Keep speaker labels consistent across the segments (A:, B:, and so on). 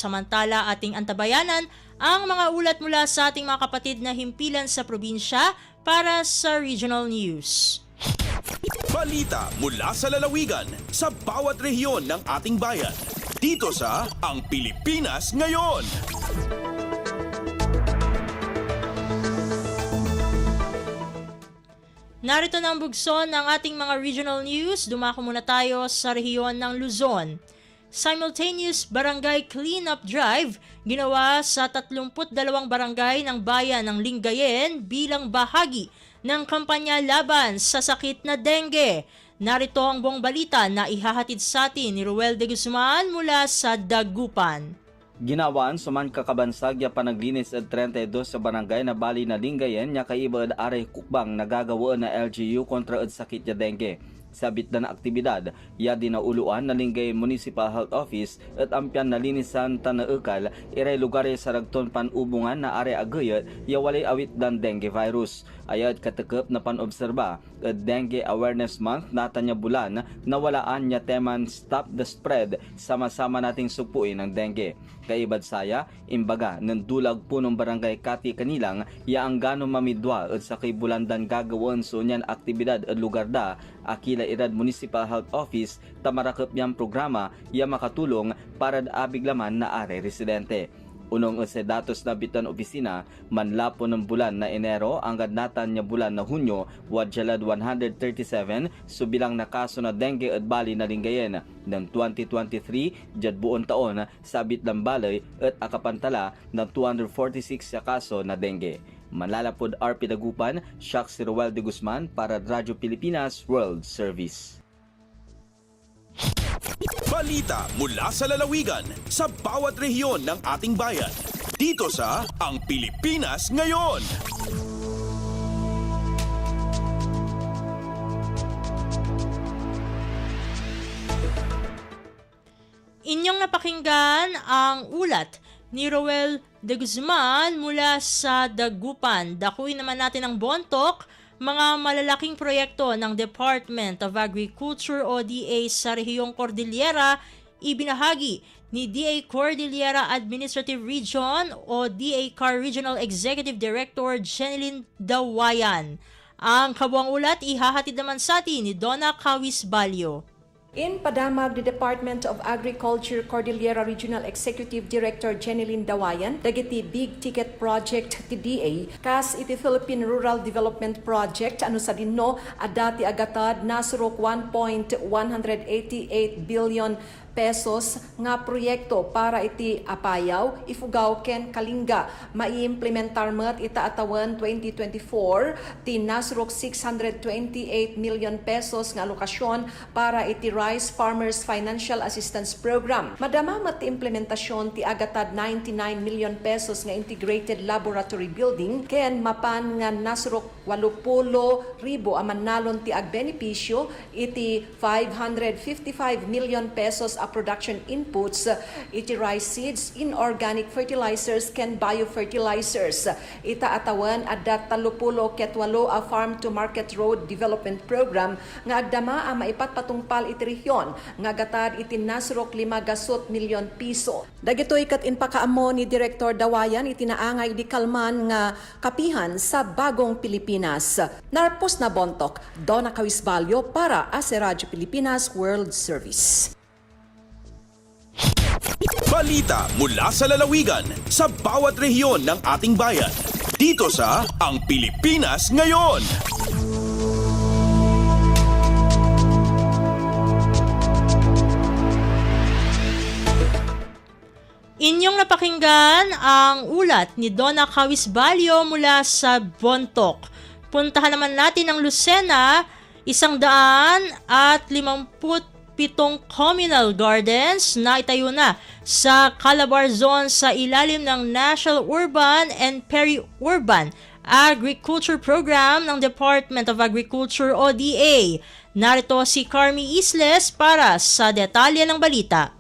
A: Samantala, ating antabayanan ang mga ulat mula sa ating mga kapatid na himpilan sa probinsya para sa Regional News.
B: Balita mula sa lalawigan sa bawat rehiyon ng ating bayan. Dito sa Ang Pilipinas Ngayon.
A: Narito na ang bugson ng ating mga regional news. Dumako muna tayo sa rehiyon ng Luzon. Simultaneous Barangay Cleanup Drive ginawa sa 32 barangay ng bayan ng Lingayen bilang bahagi ng kampanya laban sa sakit na dengue. Narito ang buong balita na ihahatid sa atin ni Ruel de Guzman mula sa Dagupan.
C: Ginawan suman kakabansag ya panaglinis at 32 sa barangay na bali na Lingayen nya kaibad aray kukbang nagagawa na LGU kontra at sakit ya dengue. Sabit na aktibidad, ya dinauluan na Lingayen Municipal Health Office at ampian na linisan tanaukal iray lugar sa ragton panubungan na are agayat ya walay awit dan dengue virus. Ayat katekep na panobserba at Dengue Awareness Month natanya bulan na walaan niya teman Stop the Spread, sama-sama nating supuin ang dengue. Kaibad saya, imbaga ng dulag punong barangay Kati kanilang ya ang gano mamidwa at sa kay bulandan gagawon so niyan aktibidad at lugar da akila irad Municipal Health Office tamarakep niyang programa ya makatulong para abig laman na are residente. Unong sa datos na bitan opisina, manlapo ng bulan na Enero ang gadnatan niya bulan na Hunyo, wadjalad 137 subilang na kaso na dengue at bali na Lingayen. Ng 2023, jad buong taon, sabit ng balay at akapantala ng 246 sa kaso na dengue. Manlalapod RP Dagupan, Shak si Ruel de Guzman para Radyo Pilipinas World Service.
B: Balita mula sa lalawigan sa bawat rehiyon ng ating bayan. Dito sa Ang Pilipinas Ngayon.
A: Inyong napakinggan ang ulat ni Ruel de Guzman mula sa Dagupan. Dakuin naman natin ang bontok, mga malalaking proyekto ng Department of Agriculture o DA sa rehiyong Cordillera, ibinahagi ni DA Cordillera Administrative Region o DA CAR Regional Executive Director Jeneline Dawayan. Ang kabuang ulat ihahatid naman sa atin ni Donna Kawis Balyo.
D: In Padamag, the Department of Agriculture Cordillera Regional Executive Director Jeneline Dawayan, dagiti big ticket project ti DA, kas iti Philippine Rural Development Project, ano sa dinno, adati agatad nasurok 1.188 billion pesos nga proyekto para iti apayaw, ifugaw ken kalinga. Maiimplementar met ita atawan 2024 ti nasrok 628 million pesos nga alokasyon para iti Rice Farmers Financial Assistance Program. Madama met ti implementasyon ti agatad 99 million pesos nga integrated laboratory building ken mapan nga nasrok 80,000 amanalon ti agbenepisyo iti 555 million pesos a production inputs, iti rice seeds, inorganic fertilizers, ken biofertilizers. Ita atawan adat 30 ket 8 a Farm to Market Road Development Program nga agdama a maipatpatungpal iti rehiyon nga gatad iti nasrok 5 milyon piso. Dagitoy ket inpakaammo ni Direktor Dawayan iti naangay di kalman nga kapihan sa bagong Pilipinas. Narpos na bontok, Donna Kawisbalyo para sa Radyo Pilipinas World Service.
B: Balita mula sa lalawigan sa bawat rehiyon ng ating bayan. Dito sa Ang Pilipinas Ngayon.
A: Inyong napakinggan ang ulat ni Donna Kawisbalyo mula sa Bontok. Puntahan naman natin ang Lucena, 157 communal gardens na itayo na sa Calabar Zone sa ilalim ng National Urban and Peri-Urban Agriculture Program ng Department of Agriculture o DA. Narito si Carmi Isles para sa detalye ng balita.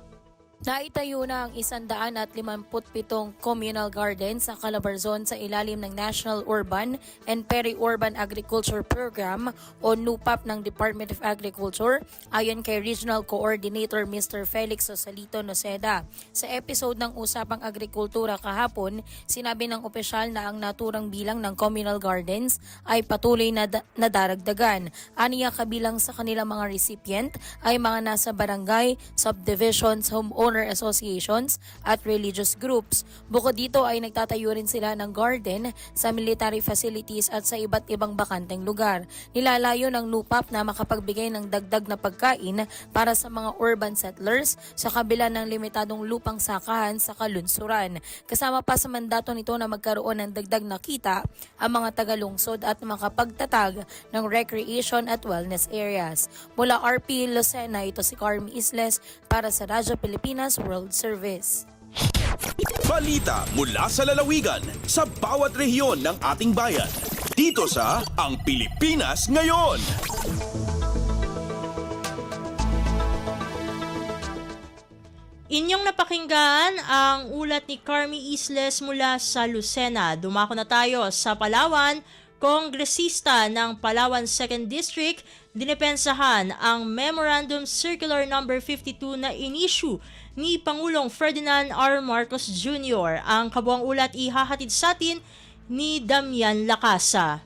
E: Naitayo na ang 157 communal gardens sa Calabarzon sa ilalim ng National Urban and Peri-Urban Agriculture Program o NUPAP ng Department of Agriculture ayon kay Regional Coordinator Mr. Felix Sosalito Noceda. Sa episode ng Usapang Agrikultura kahapon, sinabi ng opisyal na ang naturang bilang ng communal gardens ay patuloy na nadaragdagan. Aniya kabilang sa kanilang mga recipient ay mga nasa barangay, subdivisions, homeowner associations at religious groups. Bukod dito ay nagtatayo rin sila ng garden sa military facilities at sa iba't ibang bakanteng lugar. Nilalayo ng NUPAP na makapagbigay ng dagdag na pagkain para sa mga urban settlers sa kabila ng limitadong lupang sakahan sa kalunsuran. Kasama pa sa mandato nito na magkaroon ng dagdag na kita ang mga tagalungsod at makapagtatag ng recreation at wellness areas. Mula RP Lucena, ito si Carmi Isles para sa Radyo Pilipinas World Service.
B: Balita mula sa lalawigan sa bawat rehiyon ng ating bayan. Dito sa Ang Pilipinas Ngayon.
A: Inyong napakinggan ang ulat ni Carmi Isles mula sa Lucena. Dumako na tayo sa Palawan. Kongresista ng Palawan 2nd District dinepensahan ang Memorandum Circular No. 52 na in-issue ni Pangulong Ferdinand R. Marcos Jr. Ang kabuang ulat ihahatid sa atin ni Damian Lacasa.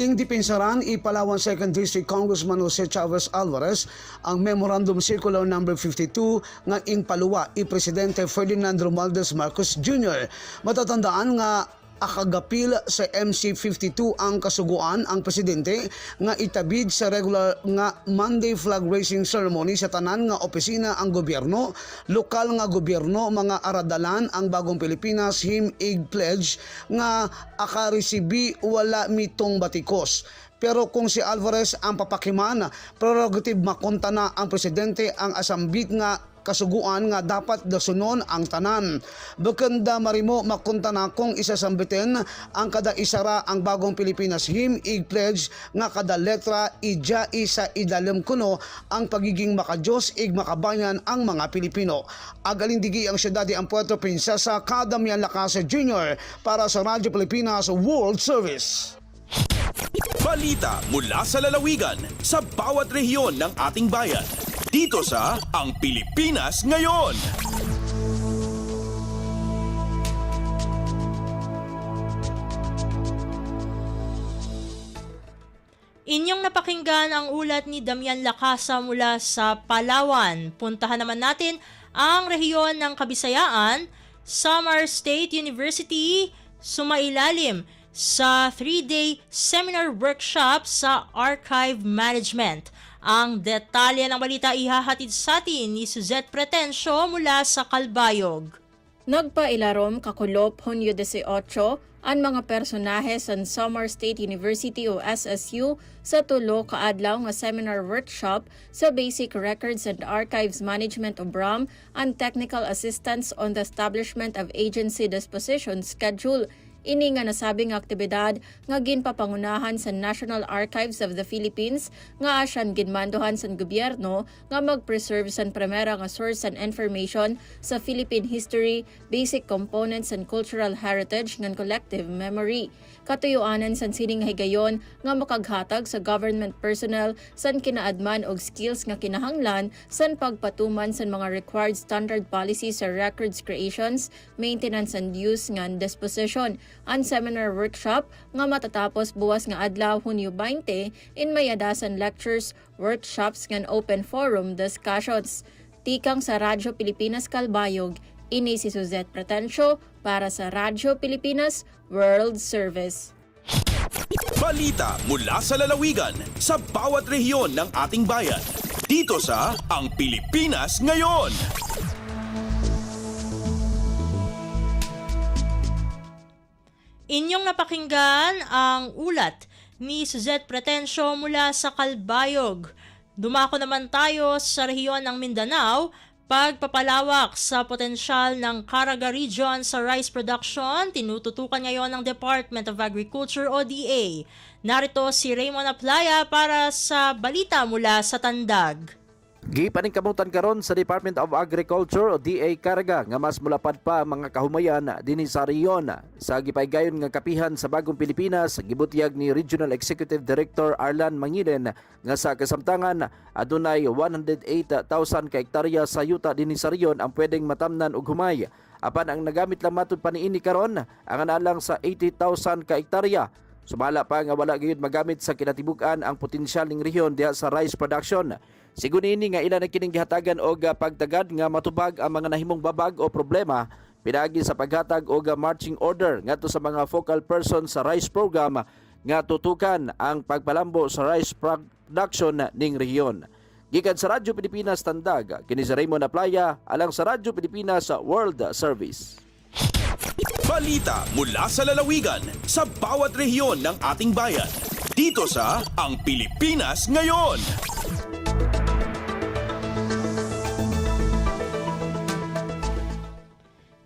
F: Ing dipinsaran Palawan 2nd District Congressman Jose Chavez Alvarez ang Memorandum Circular No. 52 nga ing paluwa Presidente Ferdinand Romualdez Marcos Jr. Matatandaan nga akagapil sa MC52 ang kasuguan ang presidente nga itabid sa regular nga Monday flag raising ceremony sa tanan nga opisina ang gobyerno, lokal nga gobyerno, mga aradalan ang Bagong Pilipinas Him-Ig Pledge nga akaresibi wala mitong batikos. Pero kung si Alvarez ang papakiman, prerogative makonta na ang presidente ang asambit nga kasuguan nga dapat dasunon ang tanan. Bekenda marimo makunta na kung isasambitin ang kada isara ang Bagong Pilipinas Him-Ig Pledge nga kada letra ija isa idalim kuno ang pagiging makajos ig makabayan ang mga Pilipino. Agalindigi ang siyudad ang Puerto Princesa, Damian Lacasa Jr. para sa Radyo Pilipinas World Service.
B: Balita mula sa lalawigan sa bawat rehiyon ng ating bayan. Dito sa Ang Pilipinas Ngayon.
A: Inyong napakinggan ang ulat ni Damian Lacasa mula sa Palawan. Puntahan naman natin ang rehiyon ng Kabisayaan. Samar State University sumailalim sa 3-day seminar workshop sa archive management. Ang detalye ng balita ihahatid sa atin ni Suzette Pretensio mula sa Calbayog.
E: Nagpailarom kakulop Hunyo 18 ang mga personahe sa Samar State University o SSU sa tulo kaadlaw nga seminar workshop sa Basic Records and Archives Management o BRAM and Technical Assistance on the Establishment of Agency Disposition Schedule. Ini nga nasabing aktibidad nga ginpapangunahan sa National Archives of the Philippines nga asyan ginmanduhan sa gobyerno nga mag-preserve sa primera nga source and information sa Philippine history, basic components and cultural heritage ng collective memory. Katuyuanan sa sining higayon nga makaghatag sa government personnel san kinaadman og skills nga kinahanglan san pagpatuman sa mga required standard policies sa records creations, maintenance and use nga disposition. Ang seminar workshop nga matatapos buwas nga adlaw Hunyo 20 in mayadasan lectures, workshops nga open forum discussions. Tikang sa Radyo Pilipinas Calbayog, ini si Suzette Pretensio para sa Radyo Pilipinas World Service.
B: Balita mula sa lalawigan sa bawat rehiyon ng ating bayan. Dito sa Ang Pilipinas Ngayon.
A: Inyong napakinggan ang ulat ni Suzette Pretensio mula sa Calbayog. Dumako naman tayo sa rehiyon ng Mindanao. Pagpapalawak sa potensyal ng Caraga Region sa rice production, tinututukan ngayon ng Department of Agriculture o DA. Narito si Raymond Aplaya para sa balita mula sa Tandag.
G: Gipaningkamutan karon sa Department of Agriculture o DA Caraga nga mas mulapad pa ang mga kahumayan dinhi sa rehiyon. Sa gipaygayon nga kapihan sa Bagong Pilipinas, gibutyag ni Regional Executive Director Arlan Mangilen nga sa kasamtangan adunay 108,000 ka hektarya sa yuta dinhi sa rehiyon ang pwedeng matamnan og humay. Apan ang nagamit lang matud pa niini karon ang analang sa 80,000 ka hektarya. Sumala pa nga wala gayud magamit sa kinatibuk-an ang potensyal ning rehiyon diha sa rice production. Sigunini nga ilan na kining gihatagan og pagtagad nga matubag ang mga nahimong babag o problema pinagi sa paghatag og marching order ngadto sa mga focal person sa rice program nga tutukan ang pagpalambo sa rice production ning rehiyon. Gikan sa Radyo Pilipinas Tandag, kini si Raymond Aplaya alang sa Radyo Pilipinas World Service.
B: Balita mula sa lalawigan sa bawat rehiyon ng ating bayan. Dito sa Ang Pilipinas Ngayon.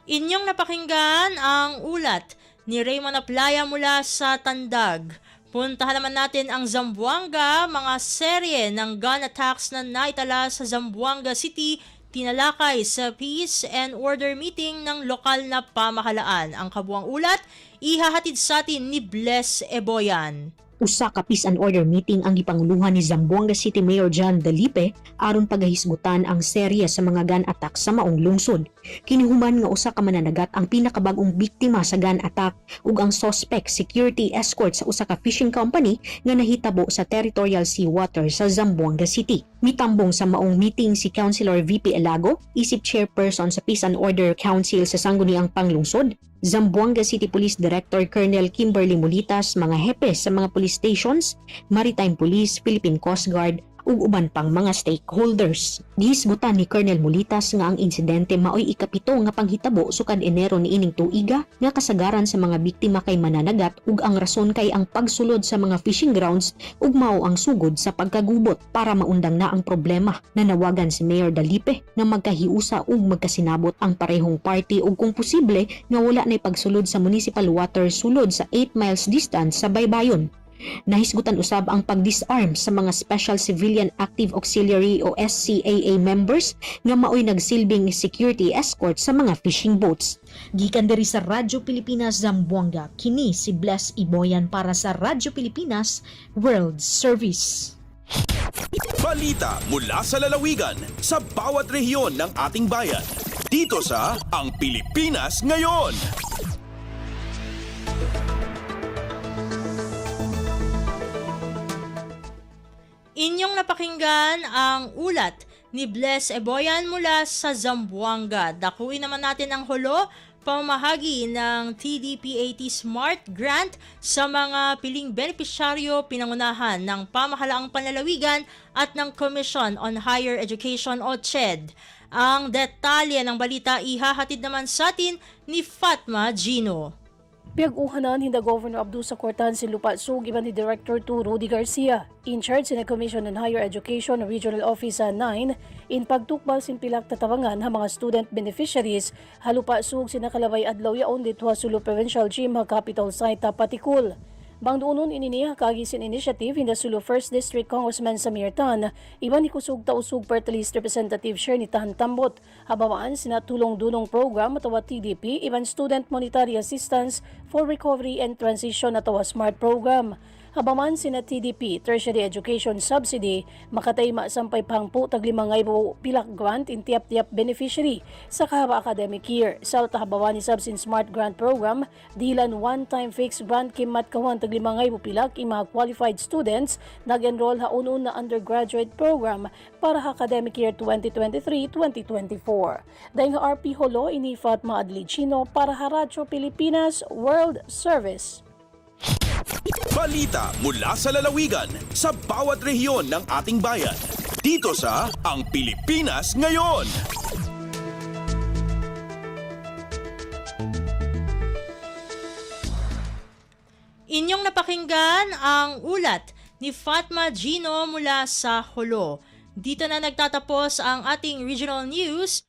A: Inyong napakinggan ang ulat ni Raymond Aplaya mula sa Tandag. Puntahan naman natin ang Zamboanga, mga serye ng gun attacks na naitala sa Zamboanga City, tinalakay sa Peace and Order meeting ng lokal na pamahalaan. Ang kabuang ulat, ihahatid sa atin ni Bless Eboyan.
H: Usa ka peace and order meeting ang gipanguluhan ni Zamboanga City Mayor John Dalipe aron pagahisgutan ang serye sa mga gun attack sa maong lungsod. Kinihuman nga usa ka mananagat ang pinakabag-ong biktima sa gun attack ug ang suspect security escort sa usa ka fishing company nga nahitabo sa territorial seawater sa Zamboanga City. Mitambong sa maong meeting si Councilor VP Elago, isip chairperson sa Peace and Order Council sa Sangguniang Panglungsod, Zamboanga City Police Director Colonel Kimberly Mulitas, mga hepe sa mga police stations, Maritime Police, Philippine Coast Guard, ug uban pang mga stakeholders. Gihisgutan ni Colonel Mulitas nga ang insidente maoy ikapito nga panghitabo sukad Enero niining tuiga nga kasagaran sa mga biktima kay mananagat ug ang rason kay ang pagsulod sa mga fishing grounds ug mao ang sugod sa pagkagubot. Para maundang na ang problema, nanawagan si Mayor Dalipe na magkahiusa ug magkasinabot ang parehong party ug kung posible nga wala nay pagsulod sa municipal water sulod sa 8 miles distance sa baybayon. Nahisgutan usab ang pag-disarm sa mga Special Civilian Active Auxiliary o SCAA members nga maoy nagsilbing security escort sa mga fishing boats. Gikan diri sa Radyo Pilipinas Zamboanga, kini si Bless Eboyan para sa Radyo Pilipinas World Service.
B: Balita mula sa lalawigan sa bawat rehiyon ng ating bayan. Dito sa Ang Pilipinas Ngayon.
A: Inyong napakinggan ang ulat ni Bless Eboyan mula sa Zamboanga. Dakuin naman natin ang hulo, pamahagi ng TDPAT Smart Grant sa mga piling benepisyaryo pinangunahan ng Pamahalaang Panlalawigan at ng Commission on Higher Education o CHED. Ang detalye ng balita ihahatid naman sa atin ni Fatma Gino.
I: Piyag-uhanan hinda Governor Abdul Sacortan si Lupa Sug iban ni Director 2 Rudy Garcia. In charge sina Commission on Higher Education Regional Office 9 in pagtukbal sin pilak tatawangan ha mga student beneficiaries halupa sug sina kalabay adlaw yaon ditwa Sulu Provincial Gym ha capital site Patikul. Bang duunon ininiha kagisin initiative hinda Sulu 1st District Congressman Samir Tan, iban ni kusog tausug party list representative Sherny Tan Tambot, habawaan sina tulong dunong program atawa TDP, iban student monetary assistance for recovery and transition atawa SMART program. Habaman sina TDP, Tertiary Education Subsidy, makatayma sampay pangpo tag 5,000 pilak grant in tiap-tiap beneficiary sa kahaba academic year. Salta habawan ni Subsin Smart Grant Program, dilan one-time fixed grant kimat kawan tag 5,000 pilak in mga qualified students nag-enroll haunun na undergraduate program para academic year 2023-2024. Dahil nga RP Holo ini Fatma Adlicino para Radyo Pilipinas World Service.
B: Balita mula sa lalawigan sa bawat rehiyon ng ating bayan. Dito sa Ang Pilipinas Ngayon.
A: Inyong napakinggan ang ulat ni Fatma Gino mula sa Holo. Dito na nagtatapos ang ating regional news.